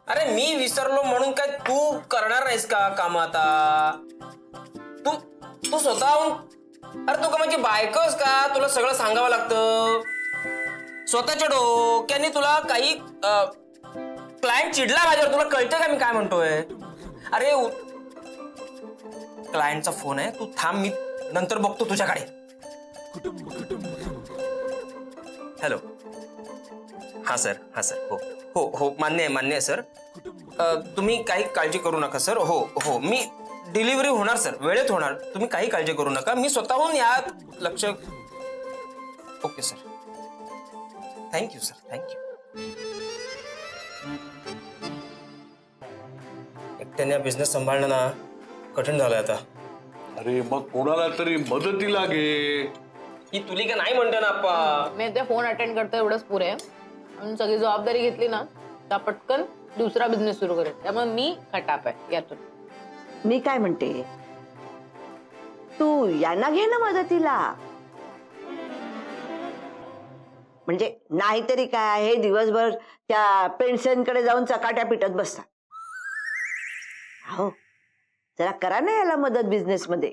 अरे मी विसरलो म्हणून काय तू करणार नाहीस का काम आता? तू तू स्वतःहून, अरे तू का माझी बायकोस का? तुला सगळं सांगावं लागतं. स्वतःच्या डोक्याने तुला काही क्लायंट चिडला माझ्यावर, तुला कळतं का मी काय म्हणतोय? अरे क्लायंटचा फोन आहे, तू थांब, मी नंतर बघतो तुझ्याकडे. हॅलो. हा सर, हा सर. हो हो हो, मान्य आहे सर. तुम्ही काही काळजी करू नका सर. हो हो, मी डिलिव्हरी होणार सर, वेळेत होणार. तुम्ही काही काळजी करू नका, मी स्वतःहून यात लक्ष. Okay sir, thank you sir, thank you. एकट्याने बिझनेस सांभाळणं ना कठीण झालंय आता. अरे मग कोणाला तरी मदतीला घे. ही तुली का नाही म्हणते ना आप्पा. मी ते फोन अटेंड करतो एवढंच पुरे. आणि सगळी जबाबदारी घेतली ना तर पटकन दुसरा बिझनेस सुरू करेल. त्यामुळे मी खटाप आहे यातून. मी काय म्हणते, तू यांना घे ना मदतीला. म्हणजे नाहीतरी काय, हे दिवसभर त्या पेन्शनकडे जाऊन चकाट्या पिटत बसतात. हो, जरा करा ना याला मदत बिझनेस मध्ये.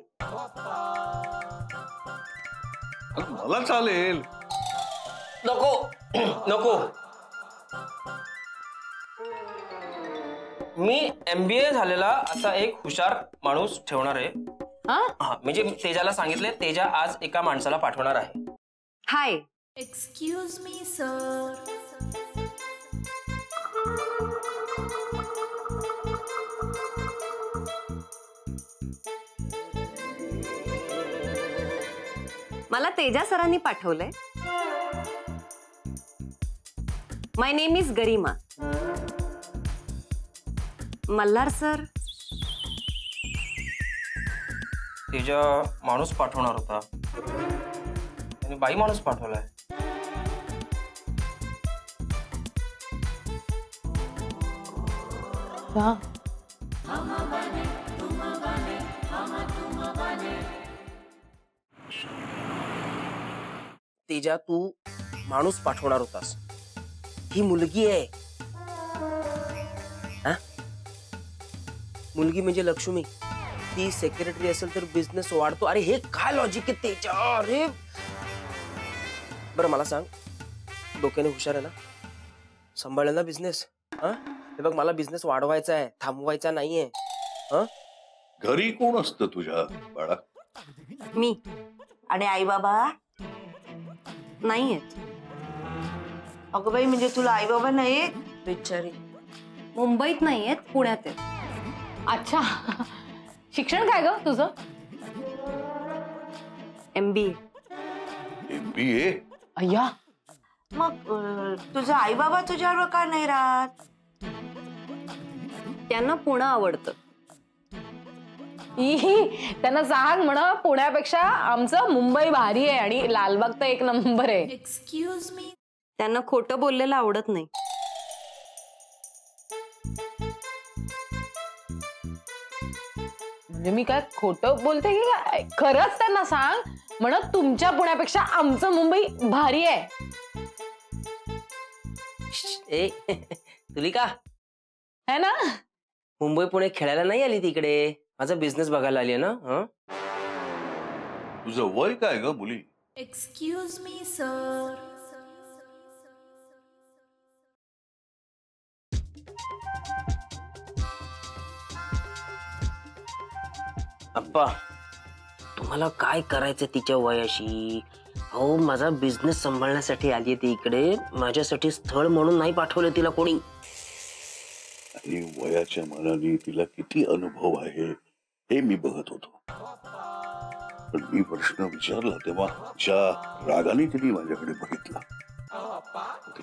मला चालेल. नको नको, मी MBA झालेला असा एक हुशार माणूस ठेवणार आहे. हा, म्हणजे तेजाला सांगितले, तेजा आज एका माणसाला पाठवणार आहे. हाय. Excuse me sir. मला तेजा सरांनी पाठवलंय. My name is Garima. Malhar sir. Teja माणूस पाठवणार होता आणि बाई माणूस पाठवलाय. तेजा तू माणूस पाठवणार होतास, ही मुलगी आहे. मुलगी म्हणजे लक्ष्मी. ती सेक्रेटरी असेल तर बिझनेस वाढतो. अरे हे काय लॉजिक आहे तेजा? अरे बरं मला सांग, डोक्याने हुशार आहे ना, सांभाळलं ना बिझनेस? हे बघ, मला बिझनेस वाढवायचा आहे, थांबवायचा नाहीये. घरी कोण असतं तुझ्या बाळा? मी. आणि आई बाबा नाहीयेत. अगं बाई, म्हणजे तुला आई बाबा नाहीत? बिचारी. मुंबईत नाहीयेत, पुण्यात आहेत. अच्छा, शिक्षण काय ग तुझं? MBA. MBA? अय्या. मग तुझा आई बाबा तुझ्यावर का नाही राहत? त्यांना पुणे आवडतं. त्यांना सांग म्हणा, पुण्यापेक्षा आमचं मुंबई भारी आहे आणि लालबाग तर एक नंबर आहे. Excuse me. त्यांना खोटं बोललेलं आवडत नाही. म्हणजे मी काय खोटं बोलते की काय? खरंच त्यांना सांग म्हणत, तुमच्या पुण्यापेक्षा आमचं मुंबई भारी आहे. ए तुली का है ना? मुंबई पुणे खेळायला नाही आली तिकडे, माझा बिझनेस बघायला आली ना. तुझं वय काय ग मुली? Excuse me sir. अप्पा, तुम्हाला काय करायचं तिच्या वयाशी? अहो, माझा बिझनेस सांभाळण्यासाठी आली ती इकडे, माझ्यासाठी स्थळ म्हणून नाही पाठवलं तिला कोणी. आणि वयाच्या मनाने तिला किती अनुभव आहे हे मी बघत होतो. पण मी प्रश्न विचारला तेव्हा ज्या रागाने तिने माझ्याकडे बघितला,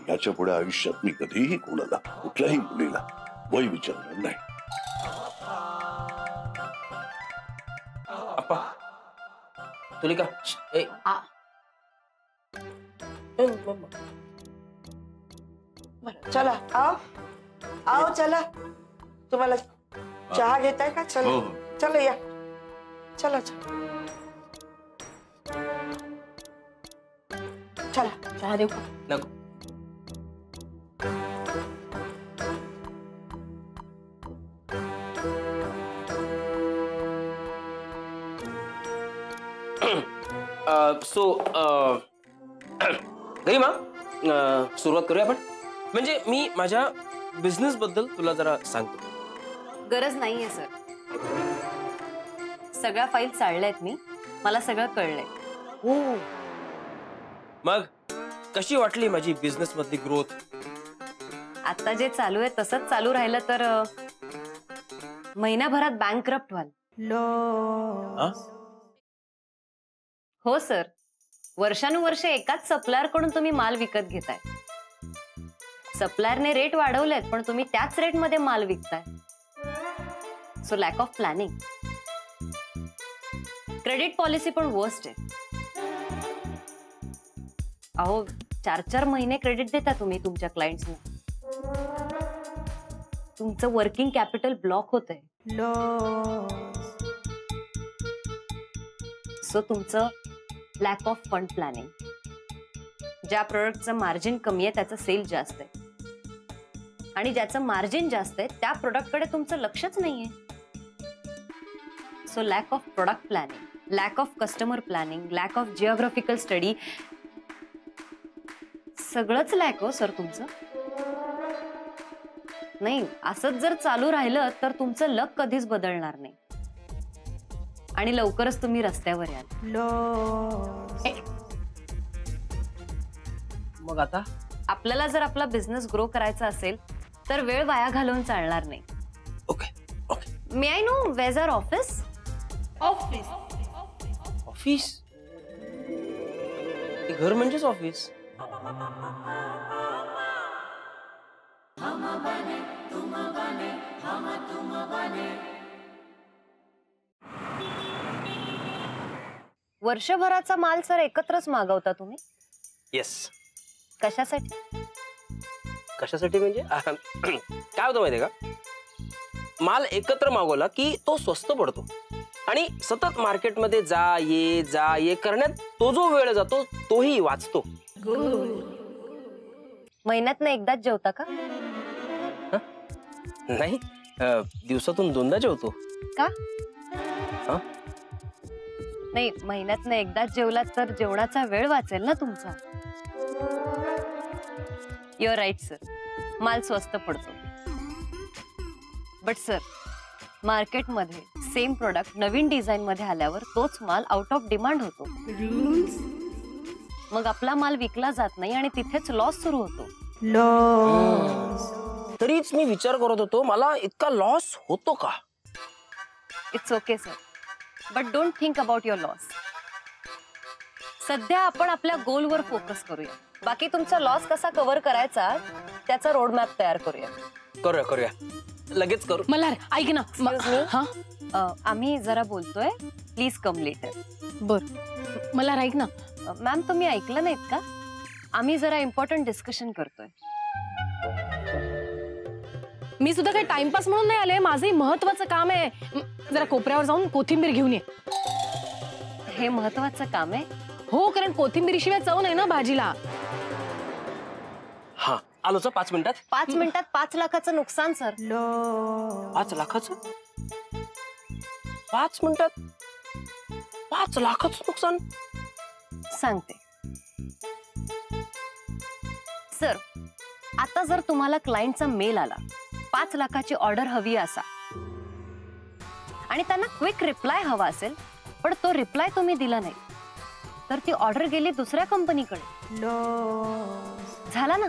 याच्या पुढे आयुष्यात मी कधीही कोणाला, कुठल्याही मुलीला वय विचारणार नाही. अप्पा, तुलिका, ए चला आओ आओ, चला. तुम्हाला चहा घेताय का? चला चला, या. चला चला. चला चहा देऊ का? नको. सो गरिमा, सुरुवात करूया आपण. म्हणजे मी माझ्या बिझनेस बद्दल तुला जरा सांगतो. गरज नाहीये सर. सगळ्या फाईल चालल्यात मी. मला सगळं कळलंय. हो. मग कशी वाटली माझी बिझनेस मधली ग्रोथ? आता जे चालू आहे तसंच चालू राहिलं तर महिन्याभरात बँकरप्ट व्हाल. हो सर. वर्षानुवर्ष एकाच सप्लायर कडून तुम्ही माल विकत घेताय. सप्लायरने रेट वाढवलेत पण तुम्ही त्याच रेट मध्ये माल विकताय. So lack of planning. Credit policy पण वर्स्ट आहे. अहो 4-4 महिने क्रेडिट देता तुम्ही तुमच्या क्लायंट्सना. तुमचं वर्किंग कॅपिटल ब्लॉक होतंय. सो तुमचं लॅक ऑफ फंड प्लॅनिंग. ज्या प्रोडक्टचं मार्जिन कमी आहे त्याचं सेल जास्त आहे आणि ज्याचं मार्जिन जास्त आहे त्या प्रोडक्टकडे तुमचं लक्षच नाहीये. So lack of product planning, lack of customer planning, lack of geographical study, सगळंच लॅक हो सर तुमचं. नाही असंच जर चालू राहिलं तर तुमचं लक कधीच बदलणार नाही आणि लवकरच तुम्ही रस्त्यावर याल. मग आता आपल्याला जर आपला बिझनेस ग्रो करायचा असेल तर वेळ वाया घालवून चालणार नाही. Okay okay. May I know where's our office? Office? घर म्हणजेच ऑफिस. वर्षभराचा माल सर एकत्रच मागवता तुम्ही? येस. कशासाठी? कशासाठी म्हणजे काय होतं माहितीये का, माल एकत्र मागवला की तो स्वस्त पडतो आणि सतत मार्केटमध्ये जा ये करण्यात तो जो वेळ जातो तोही वाचतो. महिन्यातनं एकदाच जेवता का? नाही, दिवसातून 2दा जेवतो. का? हा? नाही महिन्यातनं एकदाच जेवलात तर जेवणाचा वेळ वाचेल ना तुमचा. You're right sir. माल स्वस्त पडतो. बट सर मार्केटमध्ये सेम प्रोडक्ट नवीन डिझाईन मध्ये आल्यावर तोच माल आउट ऑफ डिमांड होतो. मग आपला माल विकला जात नाही आणि तिथेच लॉस सुरू होतो. तरीच मी विचार करत होतो मला इतका लॉस होतो का. It's okay sir. But don't think about your loss. सध्या आपण आपल्या गोलवर फोकस करूया. बाकी तुमचा लॉस कसा कव्हर करायचा त्याचा रोडमॅप तयार करूया. करूया लगेच करू. मला ऐक ना. हा आम्ही जरा बोलतोय. Please come later. बर. मला ऐक ना. मॅम तुम्ही ऐकलं नाहीत का? आम्ही जरा इम्पॉर्टंट डिस्कशन करतोय. मी सुद्धा काही टाइमपास म्हणून नाही आले. माझंही महत्वाचं काम आहे. जरा कोपऱ्यावर जाऊन कोथिंबीर घेऊन ये. हे महत्वाचं काम आहे? हो, कारण कोथिंबीरीशिवाय चव नाही ना भाजीला. हा आलो सर 5 मिनिटात. 5 मिनिटात 5 लाखाचं नुकसान सर. 5 लाखाचं? 5 मिनिटात 5 लाखाचं नुकसान? सांगते सर. आता जर तुम्हाला क्लायंटचा मेल आला 5 लाखाची ऑर्डर हवी असा आणि त्यांना क्विक रिप्लाय हवा असेल पण तो रिप्लाय तुम्ही दिला नाही तर ती ऑर्डर गेली दुसऱ्या कंपनीकडे. झाला ना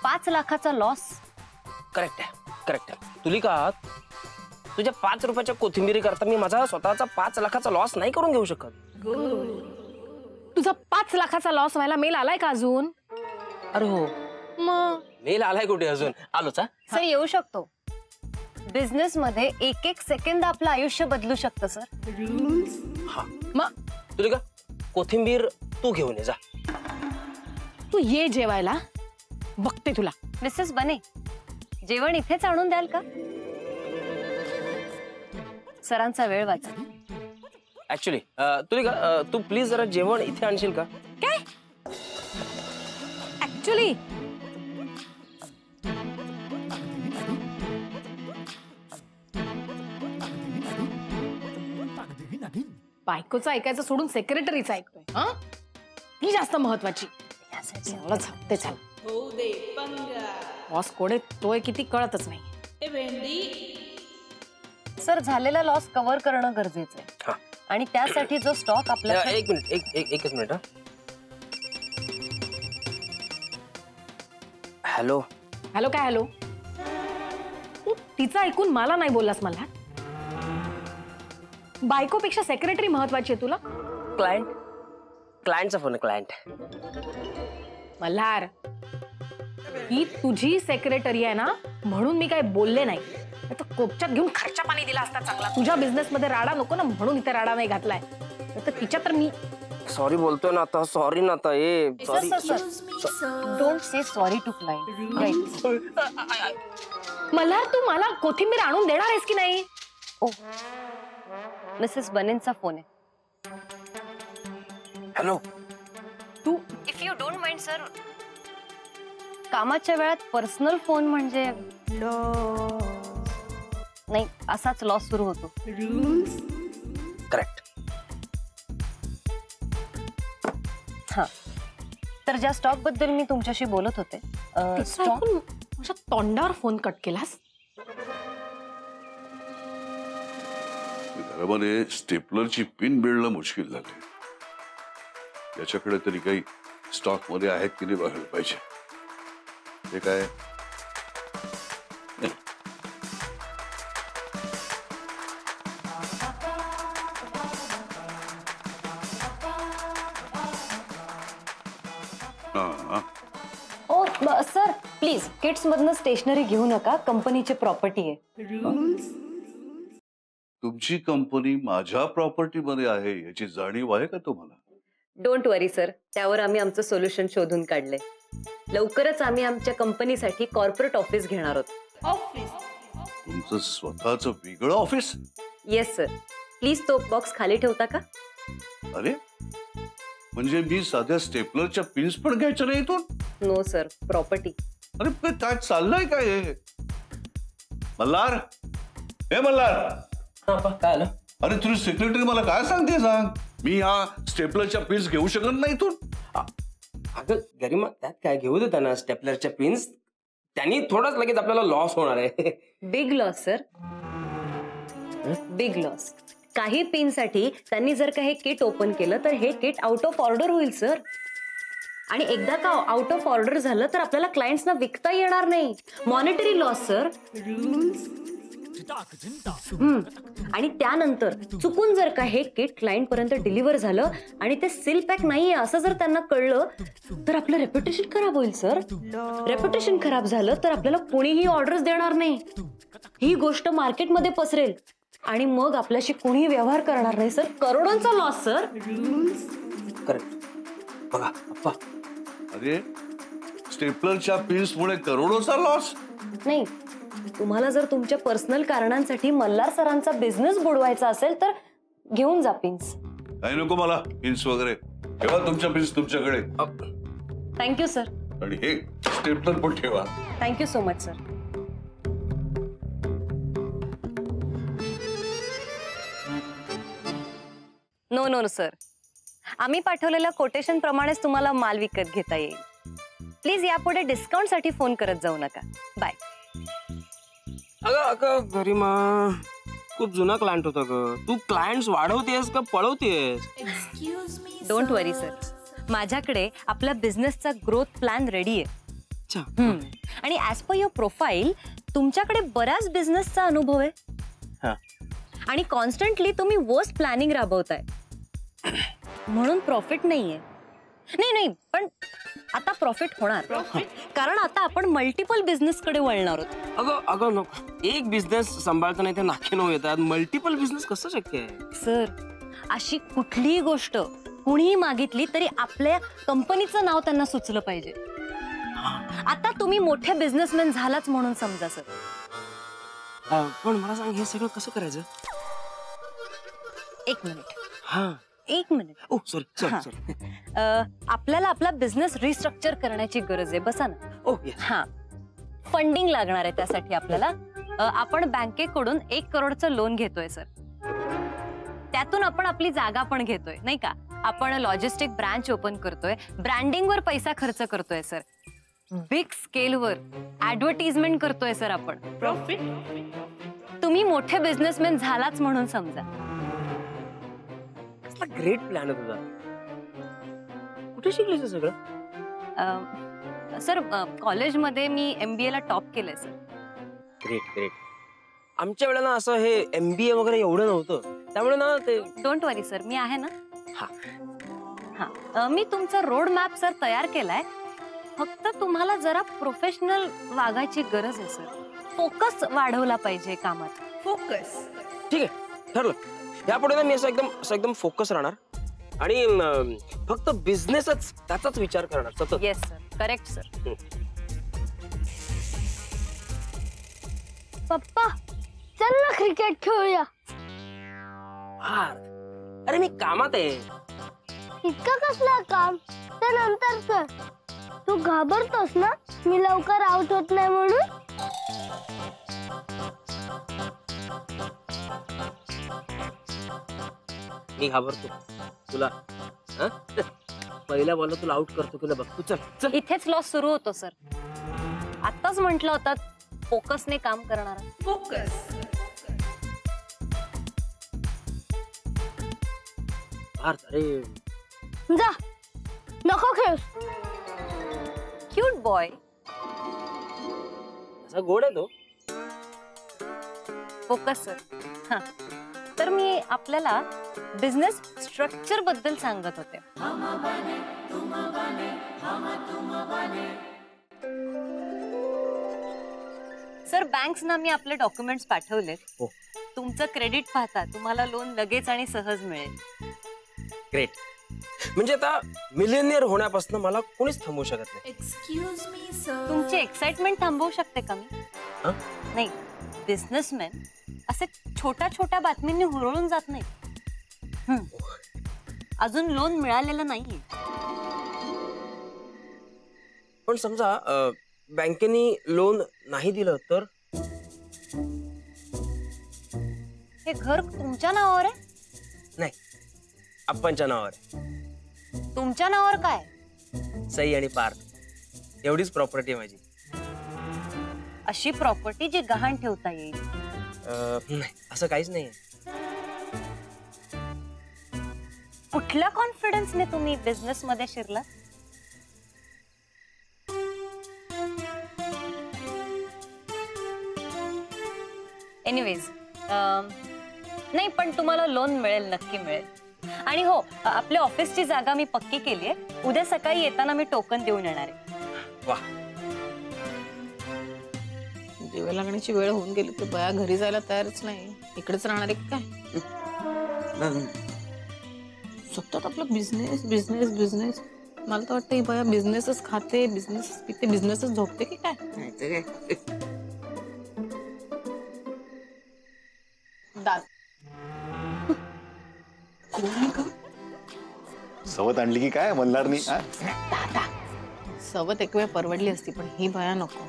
5 लाखाचा लॉस. करेक्ट आहे. तुलिका, तुझ्या 5 रुपयाच्या कोथिंबीरी करता मी माझा स्वतःचा 5 लाखाचा लॉस नाही करून घेऊ शकत. तुझा 5 लाखाचा लॉस व्हायला मेल आलाय का अजून? अरे हो, मग मेल आलाय कुठे अजून? आलोच. सर येऊ शकतो. बिझनेस मध्ये एक सेकंद आपलं आयुष्य बदलू शकतं सर. हा मग तुलिका, कोथिंबीर तू घेऊन ये जा. तू ये जेवायला, बघते तुला. मिसेस बने जेवण इथेच आणून द्याल का? सरांचा वेळ वाचेल. ऍक्च्युली तुलिका, तू प्लीज जरा जेवण इथे आणशील का? काय ऍक्च्युली बायकोचं ऐकायचं सोडून सेक्रेटरीचं ऐकतोय हा ही जास्त महत्वाची चांगलं झापते चाल बॉस कोडे तोय किती कळतच नाही सर झालेला लॉस कव्हर करणं गरजेचं हा. आहे आणि त्यासाठी जो स्टॉक आपल्या एक मिनिट एकच मिनिट हा. हॅलो हॅलो काय हॅलो तू तिचं ऐकून मला नाही बोललास मला बायकोपेक्षा सेक्रेटरी महत्वाची आहे तुला क्लायंटचा फोन क्लायंट मल्हार ही तुझी सेक्रेटरी आहे ना म्हणून मी काय बोलले नाही तर कोपच्यात घेऊन खर्चा पाणी दिला असता चांगला तुझ्या बिझनेस मध्ये राडा नको ना म्हणून इथे राडा नाही घातलाय तर तिच्या तर मी सॉरी बोलतोय ना आता सॉरी ना आता ए sorry Excuse me, sir. Don't say sorry to client right Malhar तू मला कोथिंबीर आणून देणार आहेस की नाही ओ मिसेस बनेनचा फोन आहे हॅलो तू if you don't mind sir कामाच्या वेळात पर्सनल फोन म्हणजे नाही असाच लॉस सुरू होतो करेक्ट हा तर ज्या स्टॉक बद्दल मी तुमच्याशी बोलत होते स्टॉक ऐकून माझ्या तोंडावर फोन कट केलास घरामध्ये स्टेपलरची पिन मिळणं मुश्किल झाली याच्याकडे तरी काही स्टॉक मध्ये आहेत की नाही बघायला पाहिजे हे काय नाही. हा. ओ सर प्लीज किट्स मधनं स्टेशनरी घेऊ नका कंपनीची प्रॉपर्टी आहे तुमची कंपनी माझ्या प्रॉपर्टी मध्ये आहे याची जाणीव आहे का तुम्हाला? डोंट वरी सर त्यावर आम्ही आमचं सोल्युशन शोधून काढलंय लवकरच आम्ही आमच्या कंपनीसाठी कॉर्पोरेट ऑफिस घेणार आहोत तुमचं स्वतःचं वेगळं ऑफिस? येस सर प्लीज तो बॉक्स खाली ठेवता का अरे म्हणजे मी साध्या स्टेपलरच्या पिन्स पण घ्यायच्या नाही इथून? नो सर प्रॉपर्टी अरे काय चाललंय काय हे? मल्हार हे मल्हार काय आलं अरे तुझी सेक्रेटरी मला काय सांगते सांग मी ह्या स्टेपलरच्या पिन्स घेऊ शकत नाही इथून. अगं गरिमा त्यात काय घेऊ दे त्यांना स्टेपलरच्या पिन्स त्यांनी थोडंच लगेच आपल्याला लॉस होणार आहे big loss sir big loss काही पिनसाठी त्यांनी जर का हे किट ओपन केलं तर हे किट आउट ऑफ ऑर्डर होईल सर आणि एकदा का आउट ऑफ ऑर्डर झालं तर आपल्याला क्लायंट्सना विकता येणार नाही मॉनिटरी लॉस सर आणि त्यानंतर चुकून जर का हे किट क्लायंट पर्यंत डिलिव्हर झालं आणि ते सील पॅक नाहीये असं जर त्यांना कळलं तर आपलं रेप्युटेशन खराब होईल सर रेप्युटेशन खराब झालं तर आपल्याला कोणीही ऑर्डर्स देणार नाही ही गोष्ट मार्केटमध्ये पसरेल आणि मग आपल्याशी कोणीही व्यवहार करणार नाही सर करोडोंचा लॉस सर करेक्ट बघा अप्पा अरे स्टेपलरच्या पिन्स मुळे करोडोचा लॉस? नाही तुम्हाला जर तुमच्या पर्सनल कारणांसाठी मल्हार सरांचा बिझनेस बुडवायचा असेल तर घेऊन जा पिन्स काही नको मला पिन्स वगैरे ठेवा तुमच्या पिन्स तुमच्याकडे थँक्यू सर आणि हे स्टेपलर पण ठेवा. Thank you so much sir no no sir आम्ही पाठवलेल्या कोटेशन प्रमाणेच तुम्हाला माल विकत घेता येईल प्लीज यापुढे डिस्काउंट साठी फोन करत जाऊ नका बाय अगं गरिमा खूप जुना क्लायंट होता ग तू क्लायंट्स वाढवतेस का पळवतेस Excuse me, don't sir. Worry sir माझ्याकडे आपल्या बिझनेसचा ग्रोथ प्लॅन रेडी आहे अच्छा आणि ऍज पर युअर प्रोफाईल तुमच्याकडे बऱ्याच बिझनेसचा अनुभव आहे हा आणि कॉन्स्टंटली तुम्ही वर्स्ट प्लॅनिंग राबवताय म्हणून प्रॉफिट नाहीये नाही नाही पण आता प्रॉफिट होणार कारण आता आपण मल्टिपल बिझनेस कडे वळणार आहोत अगं नको एक बिझनेस सांभाळताना इथे नाके नऊ येतात मल्टिपल बिझनेस कसं शक्य आहे सर अशी कुठलीही गोष्ट कुणीही मागितली तरी आपल्या कंपनीचं नाव त्यांना सुचलं पाहिजे आता तुम्ही मोठे बिझनेसमॅन झालाच म्हणून समजा सर पण मला सांग हे सगळं कसं करायचं एक मिनिट हा एक मिनिट. ओ सॉरी हा. सॉरी आपल्याला आपला बिझनेस रिस्ट्रक्चर करण्याची गरज आहे. बसा ना. ओ येस हा, फंडिंग लागणार आहे त्यासाठी आपल्याला. आपण बँकेकडून 1 करोडचं लोन घेतोय सर. त्यातून आपण आपली जागा पण घेतोय नाही का. आपण लॉजिस्टिक ब्रांच ओपन करतोय, ब्रँडिंगवर पैसा खर्च करतोय सर, बिग स्केलवर ऍडव्हर्टिजमेंट करतोय सर आपण. प्रॉफिट. तुम्ही मोठे बिझनेसमॅन झालाच म्हणून समजा. कसला ग्रेट प्लॅन आहे तुझा. कुठे शिकलीस हे सगळं? सर कॉलेजमध्ये मी MBA ला टॉप केलंय सर. Great great. आमच्या वेळेला असं हे MBA वगैरे एवढं नव्हतं, त्यामुळे ना ते डोंट वरी सर, मी आहे ना. हा. हा, मी तुमचा रोड मॅप सर तयार केलाय. फक्त तुम्हाला जरा प्रोफेशनल वागायची गरज आहे सर. फोकस वाढवला पाहिजे कामात. फोकस. ठीक आहे ठरलं. यापुढे ना मी असं एकदम फोकस राहणार आणि फक्त बिझनेसच त्याचाच विचार करणार सतत. Yes sir, correct sir. पप्पा चल ना क्रिकेट खेळूया. अरे मी कामात आहे. इतकं कसलं काम ते नंतर कर. तू घाबरतोस ना मी लवकर आउट होत नाही म्हणून. मी घाबरतो तुला. पहिल्या बॉलला तुला आउट करतो तुला. बघ तू चल चल. इथेच लॉस सुरू होतो सर. आताच म्हटलं होतं फोकसने काम करणार. फोकस. अरे जा नको खेळ. Cute boy. असा गोड आहे तो. Focus sir. हा, तर मी आपल्याला बिझनेस स्ट्रक्चर बद्दल सांगत होते. सर बँक्सना मी आपले डॉक्युमेंट्स पाठवलेत. हो. तुमचं क्रेडिट पाहता तुम्हाला लोन लगेच आणि सहज मिळेल. ग्रेट. म्हणजे आता मिलियनियर होण्यापासून मला कोणीच थांबवू शकत नाही. Excuse me, sir. तुमची एक्साइटमेंट थांबवू शकते का मी? हं? नाही, बिझनेसमॅन असे छोट्या छोट्या बातमींनी हुरळून जात नाही. अजून लोन मिळालेलं नाहीये. पण समजा बँकेने लोन नाही दिलं तर? हे घर तुमच्या नावावर आहे? नाही, आप्पांच्या नावावर आहे. तुमच्या नावावर काय? सई आणि पार्थ एवढीच प्रॉपर्टी आहे माझी. अशी प्रॉपर्टी जी गहाण ठेवता येईल. नाही, असं काहीच नाही. कुठल्या कॉन्फिडन्सने तुम्ही बिझनेस मध्ये शिरला? एनिवेज, नाही पण तुम्हाला लोन मिळेल, नक्की मिळेल. आणि हो, आपल्या ऑफिसची जागा मी पक्की केली आहे. उद्या सकाळी येताना मी टोकन देऊन येणार आहे. वा. जेवायला लागण्याची वेळ होऊन गेली तर बया घरी जायला तयारच नाही. इकडेच राहणार आहे काय? सतत आपलं बिझनेस बिझनेस बिझनेस. मला तर वाटतं ही बया बिझनेसच खाते, बिझनेस पिते, बिझनेसच झोपते की काय. दाद सवत आणली की काय मल्हारनी? दादा सवत एक वेळ परवडली असती पण ही बया नको.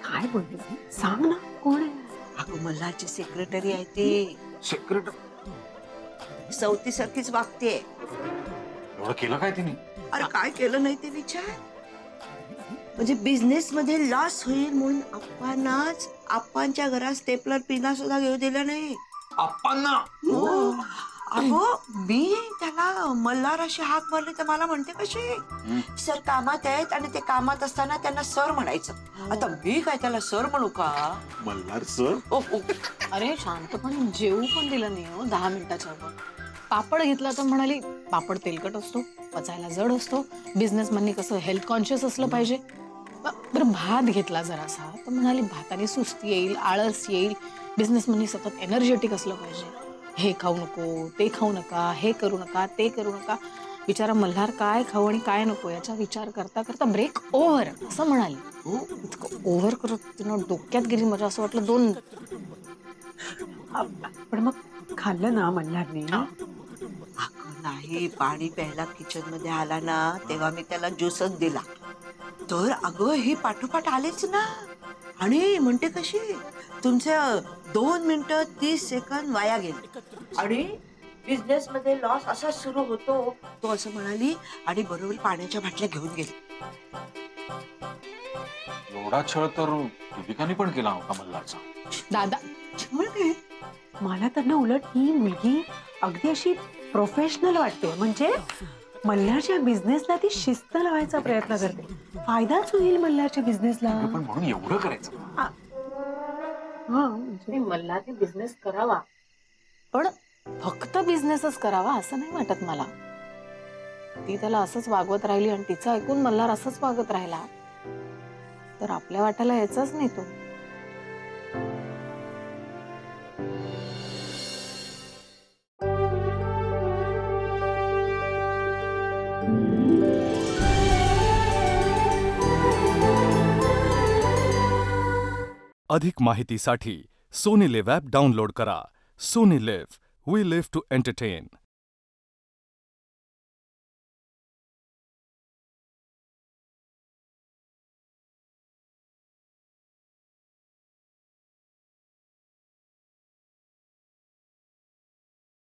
काय बोलली सांग ना कोण आहे? अगं मल्हारची सेक्रेटरी आहे ती. सेक्रेटरी सवती सारखीच वागते. एवढं केलं काय तिने? अरे काय केलं नाही ते विचार. म्हणजे बिझनेस मध्ये लॉस होईल म्हणून आप्पांनाच आप्पांच्या घरात स्टेपलर पिना सुद्धा घेऊ दिला नाही. आप्पांना? हो. अगो मी त्याला मल्हार अशी हाक मारली तर मला म्हणते कशी सर कामात आहेत आणि ते कामात असताना त्यांना सर म्हणायचं. आता मी काय त्याला सर म्हणू का? मल्हार सर? अरे शांत पण जेवू पण दिलं नाही हो 10 मिनिटाच्या वर. पापड घेतला तर म्हणाली पापड तेलकट असतो, पचायला जड असतो, बिझनेसमॅननी कसं हेल्थ कॉन्शियस असलं पाहिजे. बरं भात घेतला जरासा तर म्हणाली भाताने सुस्ती येईल, आळस येईल, बिझनेसमॅननी सतत एनर्जेटिक असलं पाहिजे. हे खाऊ नको, ते खाऊ नका, हे करू नका, ते करू नका. बिचारा मल्हार काय खाऊ आणि काय नको याचा विचार करता करता ब्रेक ओव्हर असं म्हणाली. इतकं ओव्हर करत तिनं डोक्यात गेली माझ्या. असं वाटलं 2. पण मग खाल्लं ना मल्हारने? अगं नाही, पाणी प्यायला किचन मध्ये आला ना तेव्हा मी त्याला ज्यूसच दिला. तर अगं ही पाठोपाठ आलेच ना. आणि म्हणते कशी, तुमचे 2 मिनिटं 30 सेकंद वाया गेले आणि बिझनेस मध्ये लॉस असा सुरू होतो, तो असं म्हणाली आणि बरोबर पाण्याच्या बाटल्या घेऊन गेली. एवढा छळ तर दीपिकाने पण केला होता मल्हारचा. दादा म्हणजे मला तर ना उलट ही मुलगी अगदी अशी प्रोफेशनल वाटते. म्हणजे मल्हारच्या बिझनेसला ती शिस्त लावायचा प्रयत्न करते. फायदाच होईल मल्हारच्या बिझनेसला. पण म्हणून एवढं करायचं का? म्हणजे मल्हारने बिझनेस करावा, पण फक्त बिझनेसच करावा असं नाही वाटत मला. ती त्याला असंच वागवत राहिली आणि तिचं ऐकून मल्हार असंच वागत राहिला तर आपल्या वाट्याला यायचाच नाही तो. अधिक माहितीसाठी सोनी लिव्ह ॲप डाउनलोड करा. Sony Liv, we live to entertain.